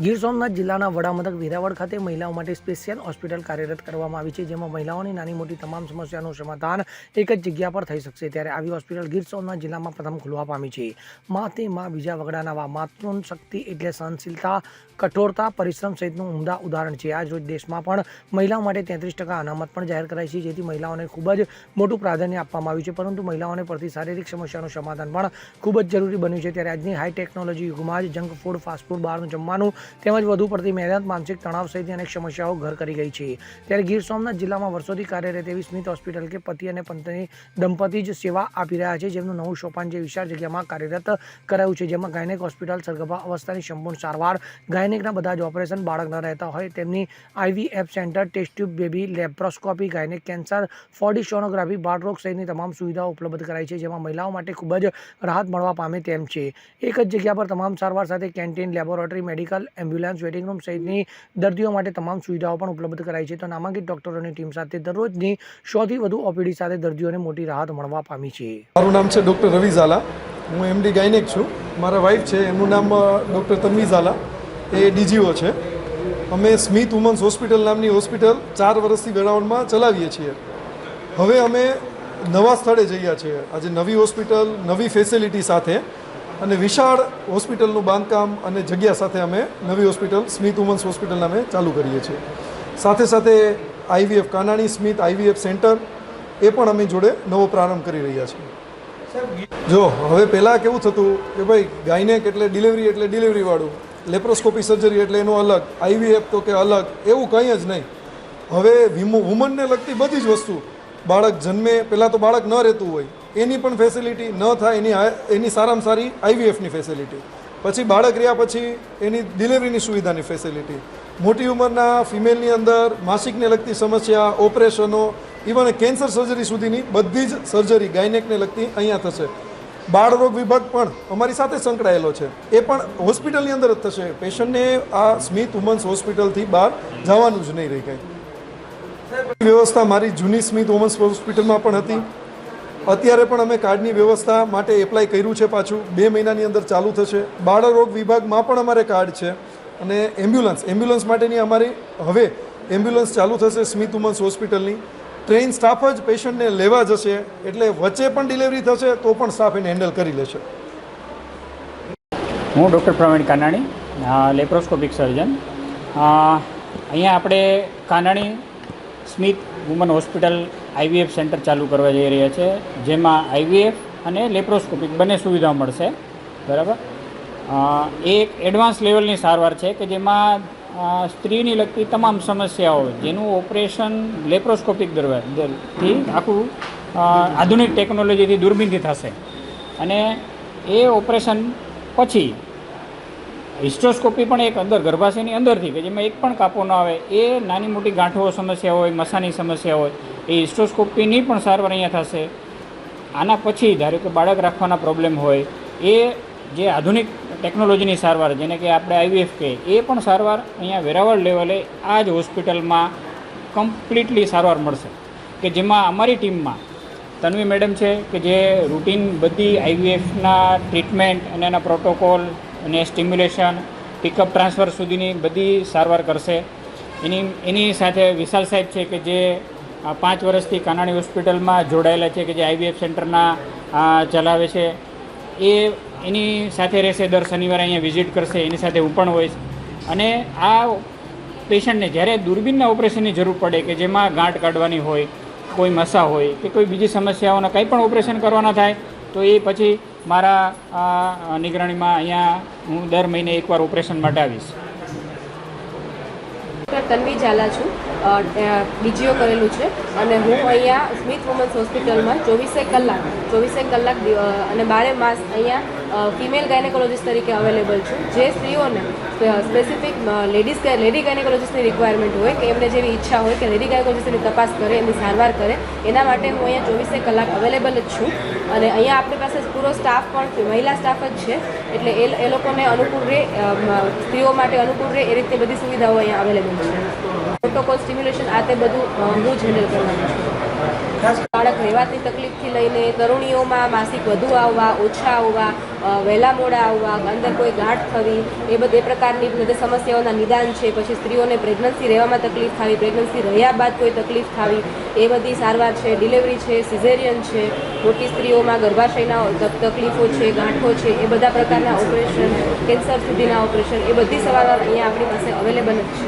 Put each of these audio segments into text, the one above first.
ગીર સોમનાથ જિલ્લાના વડામથક વેરાવળ ખાતે મહિલાઓ માટે સ્પેશિયલ હોસ્પિટલ કાર્યરત કરવામાં આવી છે, જેમાં મહિલાઓની નાની મોટી તમામ સમસ્યાનું સમાધાન એક જ જગ્યા પર થઈ શકશે। ત્યારે આવી હોસ્પિટલ ગીર સોમનાથ જિલ્લામાં પ્રથમ ખુલવા પામી છે। માં તે માં બીજા વગડાના માતૃ શક્તિ એટલે સહનશીલતા, કઠોરતા, પરિશ્રમ સહિતનું ઉમદા ઉદાહરણ છે। આજ રોજ દેશમાં પણ મહિલાઓ માટે 33% અનામત પણ જાહેર કરાઈ છે, જેથી મહિલાઓને ખૂબ જ મોટું પ્રાધાન્ય આપવામાં આવ્યું છે। પરંતુ મહિલાઓને પડતી શારીરિક સમસ્યાનું સમાધાન પણ ખૂબ જ જરૂરી બન્યું છે। ત્યારે આજની હાઈ ટેકનોલોજી યુગમાં જ જંક ફૂડ, ફાસ્ટ ફૂડ, બહારનું જમવાનું તેમજ વધુ પડતી મહેનત, માનસિક તણાવ સહિતની અનેક સમસ્યાઓ ઘર કરી ગઈ છે। ત્યારે ગીર સોમનાથ જિલ્લામાં વર્ષોથી કાર્યરત એવી સ્મિત હોસ્પિટલ કે પતિ અને પત્ની દંપતી જ સેવા આપી રહ્યા છે, જેમનું નવું સોપાન જે વિશાળ જગ્યામાં કાર્યરત કરાયું છે, જેમાં ગાયનેક હોસ્પિટલ, સગર્ભા અવસ્થાની સંપૂર્ણ સારવાર, ગાયનેકના બધા જ ઓપરેશન, બાળક ન રહેતા હોય તેમની IVF centre, test tube baby, laparoscopy, gynaec cancer, 4D sonography, બાળરોગ સહિતની તમામ સુવિધાઓ ઉપલબ્ધ કરાઈ છે, જેમાં મહિલાઓ માટે ખૂબ જ રાહત મળવા પામે તેમ છે। એક જ જગ્યા પર તમામ સારવાર સાથે canteen, laboratory, medical, ambulance, waiting room સહિતની દર્દીઓ માટે તમામ સુવિધાઓ પણ ઉપલબ્ધ કરાઈ છે। તો નામાંકિત ડોક્ટરોની ટીમ સાથે દરરોજની 100થી વધુ OPD સાથે દર્દીઓને મોટી રાહત મળવા પામી છે। મારું નામ છે ડૉક્ટર રવિ ઝાલા, હું MD ગાયનેક છું। મારા વાઈફ છે, એમનું નામ ડૉક્ટર તન્વી ઝાલા, એ DGO છે। અમે સ્મિત વુમન્સ હોસ્પિટલ નામની હોસ્પિટલ 4 વર્ષથી વેરાવળમાં ચલાવીએ છીએ। હવે અમે નવા સ્થળે જઈએ છીએ। આજે નવી હોસ્પિટલ, નવી ફેસિલિટી સાથે અને વિશાળ હોસ્પિટલનું બાંધકામ અને જગ્યા સાથે અમે નવી હોસ્પિટલ સ્મિત વુમન્સ હોસ્પિટલ નામે ચાલુ કરીએ છીએ। સાથે સાથે IVF કાનાણી સ્મિત IVF સેન્ટર એ પણ અમે જોડે નવો પ્રારંભ કરી રહ્યા છીએ। જો હવે પહેલાં કેવું થતું કે ભાઈ ગાયનેક એટલે ડિલિવરીવાળું, લેપ્રોસ્કોપી સર્જરી એટલે એનો અલગ, IVF તો કે અલગ, એવું કંઈ જ નહીં। હવે વુમનને લગતી બધી જ વસ્તુ, બાળક જન્મે પહેલાં તો બાળક ન રહેતું હોય એની પણ ફેસિલિટી ન થાય, એની સારામાં સારી IVFની ફેસિલિટી, પછી બાળક રહ્યા પછી એની ડિલિવરીની સુવિધાની ફેસિલિટી, મોટી ઉંમરના ફિમેલની અંદર માસિકને લગતી સમસ્યા, ઓપરેશનો, ઇવન કેન્સર સર્જરી સુધીની બધી જ સર્જરી ગાયનેકને લગતી અહીંયા થશે। બાળરોગ વિભાગ પણ અમારી સાથે સંકળાયેલો છે, એ પણ હોસ્પિટલની અંદર જ થશે। પેશન્ટને આ સ્મિત વુમન્સ હોસ્પિટલથી બહાર જવાનું જ નહીં રહી કંઈ। વ્યવસ્થા મારી જૂની સ્મિત વુમન્સ હોસ્પિટલમાં પણ હતી, અત્યારે પણ અમે કાર્ડની વ્યવસ્થા માટે એપ્લાય કર્યું છે, પાછું 2 મહિનાની અંદર ચાલુ થશે। બાળરોગ વિભાગમાં પણ અમારે કાર્ડ છે અને એમ્બ્યુલન્સ માટેની અમારી હવે એમ્બ્યુલન્સ ચાલુ થશે સ્મિત વુમન્સ હોસ્પિટલની। ટ્રેન સ્ટાફ જ પેશન્ટને લેવા જશે, એટલે વચ્ચે પણ ડિલિવરી થશે તો પણ સ્ટાફ એને હેન્ડલ કરી લેશે। હું doctor Pravin Kanani, laparoscopic surgeon. અહીંયા આપણે Kanani Smit woman hospital IVF centre ચાલુ કરવા જઈ રહ્યા છે, જેમાં IVF અને લેપ્રોસ્કોપિક બંને સુવિધાઓ મળશે, બરાબર। એક એડવાન્સ લેવલની સારવાર છે કે જેમાં સ્ત્રીની લગતી તમામ સમસ્યાઓ જેનું ઓપરેશન લેપ્રોસ્કોપિક થી આખું આધુનિક ટેકનોલોજીથી દૂરબીનથી થશે, અને એ ઓપરેશન પછી હિસ્ટોસ્કોપી પણ એક અંદર ગર્ભાશયની અંદરથી કે જેમાં એક પણ કાપો ન આવે, એ નાની મોટી ગાંઠો સમસ્યા હોય, મસાની સમસ્યા હોય, એ હિસ્ટોસ્કોપીની પણ સારવાર અહીંયા થશે। આના પછી ધારો કે બાળક રાખવાના પ્રોબ્લેમ હોય, એ જે આધુનિક ટેકનોલોજીની સારવાર જેને કે આપણે IVF કહે, એ પણ સારવાર અહીંયા વેરાવળ લેવલે આ જ હોસ્પિટલમાં કમ્પ્લીટલી સારવાર મળશે, કે જેમાં અમારી ટીમમાં તન્વી મેડમ છે કે જે રૂટીન બધી IVFના ટ્રીટમેન્ટ અને એના પ્રોટોકોલ અને સ્ટિમ્યુલેશન, પિકઅપ ટ્રાન્સફર સુધીની બધી સારવાર કરશે। એની સાથે વિશાલ સાહેબ છે કે જે 5 વર્ષથી કાનાણી હોસ્પિટલમાં જોડાયેલા છે, કે જે IVF સેન્ટરના ચલાવે છે, એ એની સાથે રહેશે, દર શનિવારે અહીંયા વિઝિટ કરશે, એની સાથે હું પણ હોઈશ। અને આ પેશન્ટને જ્યારે દૂરબીનના ઓપરેશનની જરૂર પડે, કે જેમાં ગાંઠ કાઢવાની હોય, કોઈ મસા હોય કે કોઈ બીજી સમસ્યાઓના કંઈ પણ ઓપરેશન કરવાના થાય, તો એ પછી મારા નિગરાણીમાં અહીંયા હું દર મહિને એકવાર ઓપરેશન માટે આવીશ। તન્વી ઝાલા છું, DGO કરેલું છે, અને હું અહીંયા સ્મિત વુમન્સ હોસ્પિટલમાં 24 કલાક અને 12 માસ અહીંયા ફિમેલ ગાયનેકોલોજીસ્ટ તરીકે અવેલેબલ છું। જે સ્ત્રીઓને સ્પેસિફિક લેડી ગાયનેકોલોજીસ્ટની રિક્વાયરમેન્ટ હોય, કે એમને જેવી ઈચ્છા હોય કે લેડી ગાયનેકોલોજીસ્ટની તપાસ કરે, એમની સારવાર કરે, એના માટે હું અહીંયા 24 કલાક અવેલેબલ જ છું। અને અહીંયા આપણી પાસે પૂરો સ્ટાફ પણ મહિલા સ્ટાફ જ છે, એટલે એ લોકોને અનુકૂળ રહે, સ્ત્રીઓ માટે અનુકૂળ રહે એ રીતની બધી સુવિધાઓ અહીંયા અવેલેબલ છે। પ્રોટોકોલ, સ્ટિમ્યુલેશન, આ તે બધું હું જ હેન્ડલ કરવાનું છું। બાળક રહેવાથી તકલીફથી લઈને તરુણીઓમાં માસિક વધુ આવવા, ઓછા આવવા, વહેલા મોડા આવવા, અંદર કોઈ ગાંઠ થવી, એ પ્રકારની બધી સમસ્યાઓના નિદાન છે. પછી સ્ત્રીઓને પ્રેગ્નન્સી રહેવામાં તકલીફ થવી, પ્રેગ્નન્સી રહ્યા બાદ કોઈ તકલીફ થવી, એ બધી સારવાર છે. ડિલિવરી છે, સિઝેરિયન છે, મોટી સ્ત્રીઓમાં ગર્ભાશયના તકલીફો છે, ગાંઠો છે, એ બધા પ્રકારના ઓપરેશન, કેન્સર સુધીના ઓપરેશન, એ બધી સારવાર અહીંયા આપણી પાસે અવેલેબલ જ છે.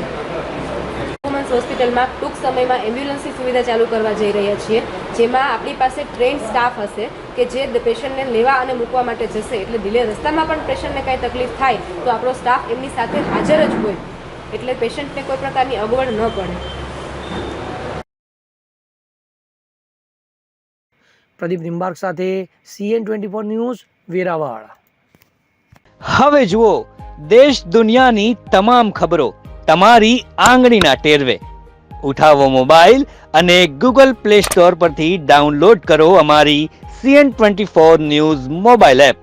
વુમન્સ હોસ્પિટલમાં ટૂંક સમયમાં એમ્બ્યુલન્સની સુવિધા ચાલુ કરવા જઈ રહ્યા છીએ, જેમાં આપણી પાસે ટ્રેન્ડ સ્ટાફ હશે કે જે પેશન્ટને લેવા અને મૂકવા માટે જશે. એટલે રસ્તામાં પણ પેશન્ટને કાંઈ તકલીફ થાય તો આપણો સ્ટાફ એમની સાથે હાજર જ હોય, એટલે પેશન્ટને કોઈ પ્રકારની અગવડ ન પડે. પ્રદીપ નિંબાર્ક સાથે CN24 ન્યૂઝ, વેરાવળ. હવે જુઓ દેશ દુનિયાની તમામ ખબરો તમારી આંગળીના ટેરવે. ઉઠાવો મોબાઈલ અને ગૂગલ પ્લે સ્ટોર પરથી ડાઉનલોડ કરો અમારી CN24 ન્યૂઝ મોબાઈલ એપ.